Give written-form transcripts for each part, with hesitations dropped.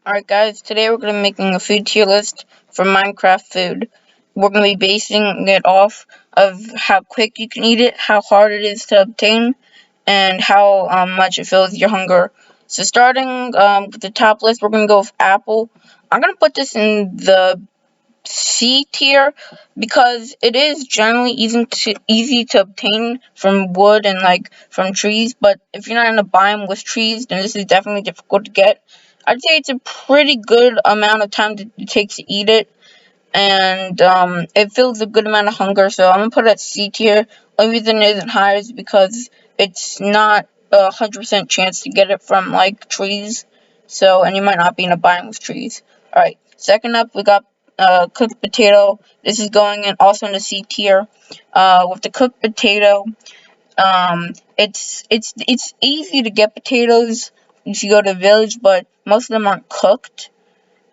Alright guys, today we're going to be making a food tier list for Minecraft food. We're going to be basing it off of how quick you can eat it, how hard it is to obtain, and how much it fills your hunger. So starting with the top list, we're going to go with apple. I'm going to put this in the C tier because it is generally easy to obtain from wood and from trees, but if you're not in a biome with trees, then this is definitely difficult to get. I'd say it's a pretty good amount of time that it takes to eat it, and it fills a good amount of hunger, so I'm gonna put it at C tier. Only reason it isn't higher is because it's not 100% chance to get it from trees, and you might not be in a biome with trees. Alright, second up we got cooked potato. This is going in also in the C tier. With the cooked potato, it's easy to get potatoes if you go to the village, but most of them aren't cooked.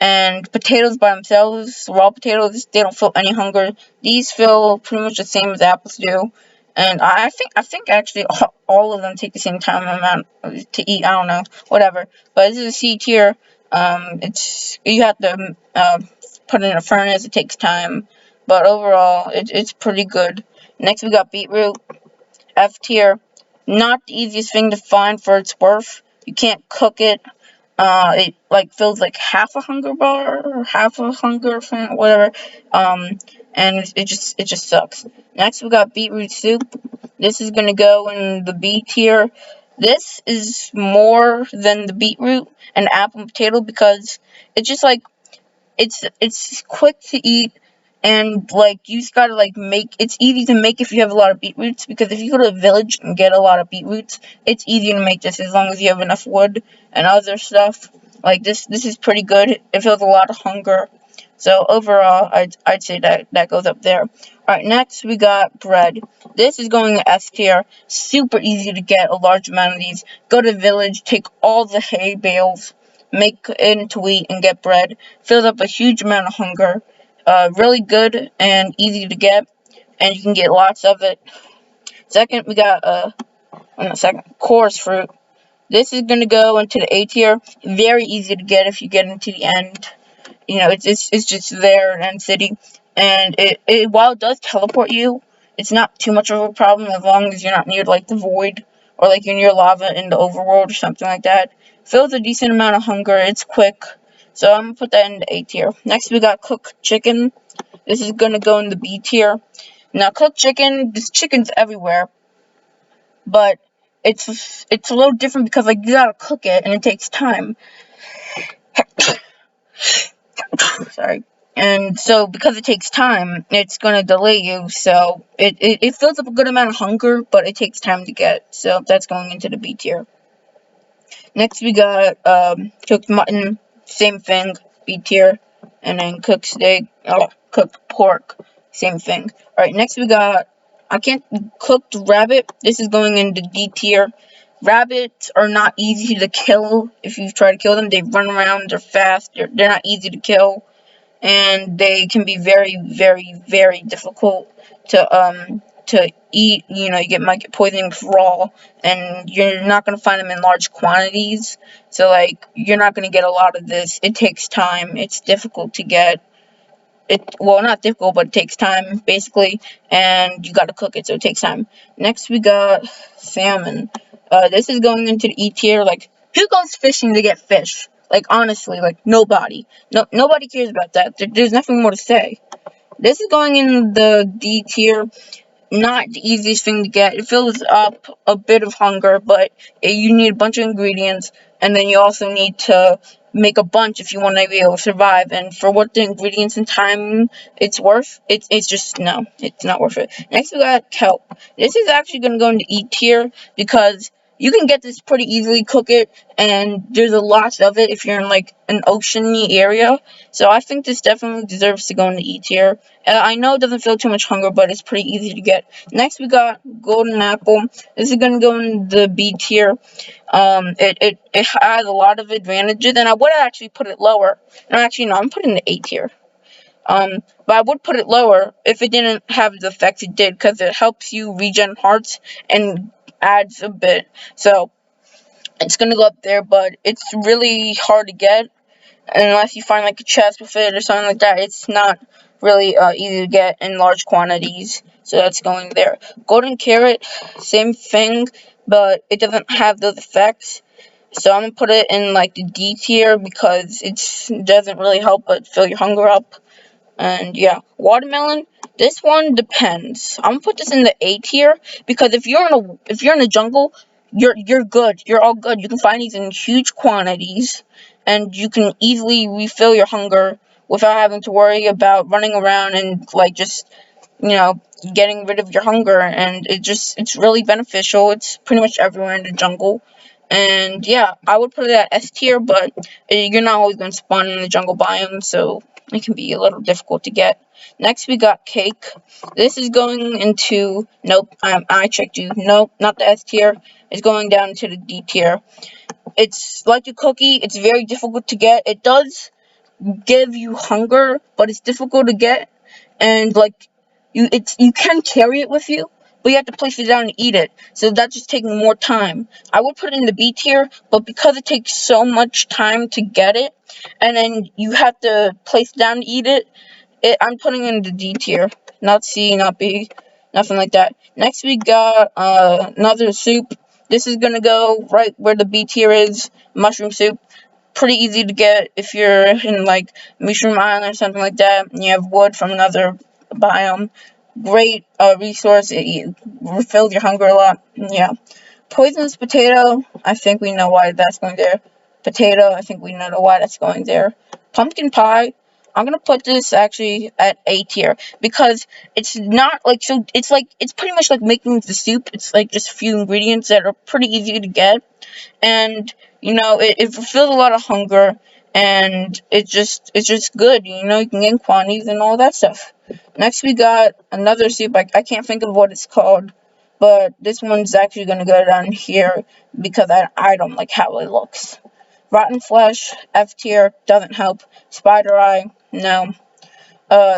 And potatoes by themselves, raw potatoes, they don't feel any hunger. These feel pretty much the same as apples do. And I think actually all of them take the same time amount to eat. I don't know, whatever. But this is a C tier. It's you have to put it in a furnace. It takes time, but overall, it's pretty good. Next, we got beetroot. F tier. Not the easiest thing to find for its worth. You can't cook it. It fills half a hunger bar or half a hunger thing, whatever. And it just sucks. Next we got beetroot soup. This is gonna go in the B tier. This is more than the beetroot and apple and potato because it's just it's quick to eat, and you just gotta make it's easy to make if you have a lot of beetroots, because if you go to a village and get a lot of beetroots, it's easy to make this as long as you have enough wood and other stuff. This is pretty good. It feels a lot of hunger. So overall, I'd say that goes up there. Alright, next we got bread. This is going to S tier. Super easy to get a large amount of these. Go to the village, take all the hay bales, make it into wheat, and get bread. Fills up a huge amount of hunger. Really good and easy to get, and you can get lots of it. Second, we got chorus fruit. This is gonna go into the A tier. Very easy to get if you get into the end. It's just there in End City, and it while it does teleport you, it's not too much of a problem as long as you're not near the void, or you're near lava in the overworld or something like that. Fills a decent amount of hunger. It's quick, so I'm gonna put that in the A tier. Next we got cooked chicken. This is gonna go in the B tier. Now cooked chicken, this chicken's everywhere, but it's a little different because you gotta cook it and it takes time. Sorry. And so because it takes time, it's gonna delay you. So it fills up a good amount of hunger, but it takes time to get. So that's going into the B tier. Next we got cooked mutton, same thing, B tier, and then cooked steak, cooked pork, same thing. Alright, next we got cooked rabbit. This is going into D tier. Rabbits are not easy to kill if you try to kill them. They run around, they're fast, they're not easy to kill, and they can be very, very, very difficult to eat. Might get poisoned raw, and you're not gonna find them in large quantities. So you're not gonna get a lot of this. It takes time. It's difficult to get. Not difficult, but it takes time basically, and you gotta cook it, so it takes time. Next we got salmon. This is going into the E tier. Who goes fishing to get fish? Honestly, nobody. Nobody cares about that. There's nothing more to say. This is going in the D tier. Not the easiest thing to get. It fills up a bit of hunger, but you need a bunch of ingredients, and then you also need to make a bunch if you want to be able to survive. And for what the ingredients and time it's worth, it's just no, it's not worth it. Next we got kelp. This is actually gonna go into E tier because you can get this pretty easily, cook it, and there's a lot of it if you're in an oceany area. So I think this definitely deserves to go into E tier. I know it doesn't feel too much hunger, but it's pretty easy to get. Next we got golden apple. This is gonna go in the B tier. It has a lot of advantages, and I would actually put it lower. No, actually no, I'm putting it in the A tier. But I would put it lower if it didn't have the effects it did, because it helps you regen hearts and adds a bit. So it's gonna go up there, but it's really hard to get. unless you find like a chest with it or something like that. It's not really easy to get in large quantities, so that's going there. Golden carrot, same thing, but it doesn't have those effects. So I'm gonna put it in like the D tier because it doesn't really help but fill your hunger up. And yeah, watermelon. This one depends. I'm gonna put this in the A tier because if you're in a jungle, you're good. You're all good. You can find these in huge quantities, and you can easily refill your hunger without having to worry about running around and like just getting rid of your hunger. And it's really beneficial. It's pretty much everywhere in the jungle. And yeah, I would put it at S tier, but you're not always going to spawn in the jungle biome, so it can be a little difficult to get. Next, we got cake. This is going into, nope, I checked you. Nope, not the S tier. It's going down to the D tier. It's like a cookie. It's very difficult to get. It does give you hunger, but it's difficult to get. And like you can carry it with you, but you have to place it down and eat it. So that's just taking more time. I would put it in the B tier, but because it takes so much time to get it, and then you have to place it down to eat it, I'm putting it in the D tier. Not C, not B, nothing like that. Next we got another soup. This is gonna go right where the B tier is, mushroom soup. Pretty easy to get if you're in like Mushroom Island or something like that, and you have wood from another biome. Great resource. It refills your hunger a lot. Yeah. Poisonous potato. I think we know why that's going there. Potato. I think we know why that's going there. Pumpkin pie. I'm gonna put this actually at A tier because it's not like so. It's pretty much like making the soup. It's like just a few ingredients that are pretty easy to get, and it fulfills a lot of hunger, and it's just good. You can get in quantities and all that stuff. Next we got another soup. I can't think of what it's called, but this one's actually gonna go down here because I don't like how it looks. Rotten flesh, F tier, doesn't help. Spider eye, no.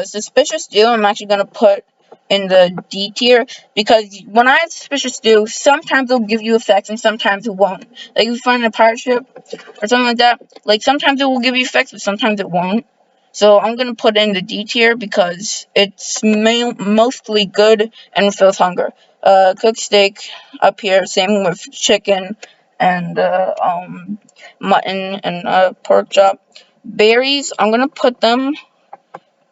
Suspicious stew, I'm actually gonna put in the D tier because when I have suspicious stew, sometimes it'll give you effects and sometimes it won't. Like if you find a pirate ship or something like that, like sometimes it will give you effects, but sometimes it won't. So I'm gonna put in the D tier because it's mostly good and fills hunger. Cooked steak up here, same with chicken and mutton and pork chop. Berries, I'm gonna put them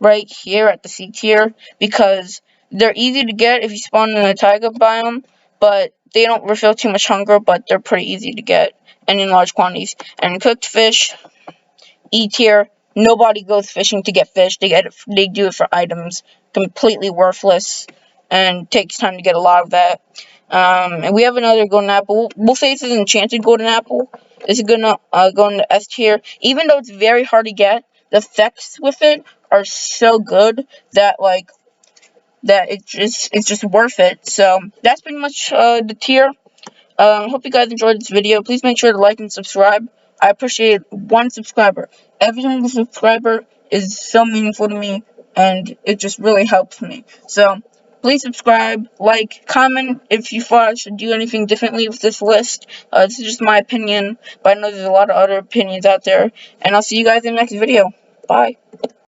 right here at the C tier because they're easy to get if you spawn in a taiga biome, but they don't refill too much hunger, but they're pretty easy to get and in large quantities. And cooked fish, E tier. Nobody goes fishing to get fish. They do it for items. Completely worthless and takes time to get a lot of that. And we have another golden apple. We'll say this is an enchanted golden apple. This is gonna go into S tier. Even though it's very hard to get, the effects with it are so good that it's just worth it. So that's pretty much the tier. Hope you guys enjoyed this video. Please make sure to like and subscribe. I appreciate one subscriber. Every single subscriber is so meaningful to me, and it just really helps me. So, please subscribe, like, comment if you thought I should do anything differently with this list. This is just my opinion, but I know there's a lot of other opinions out there. And I'll see you guys in the next video. Bye.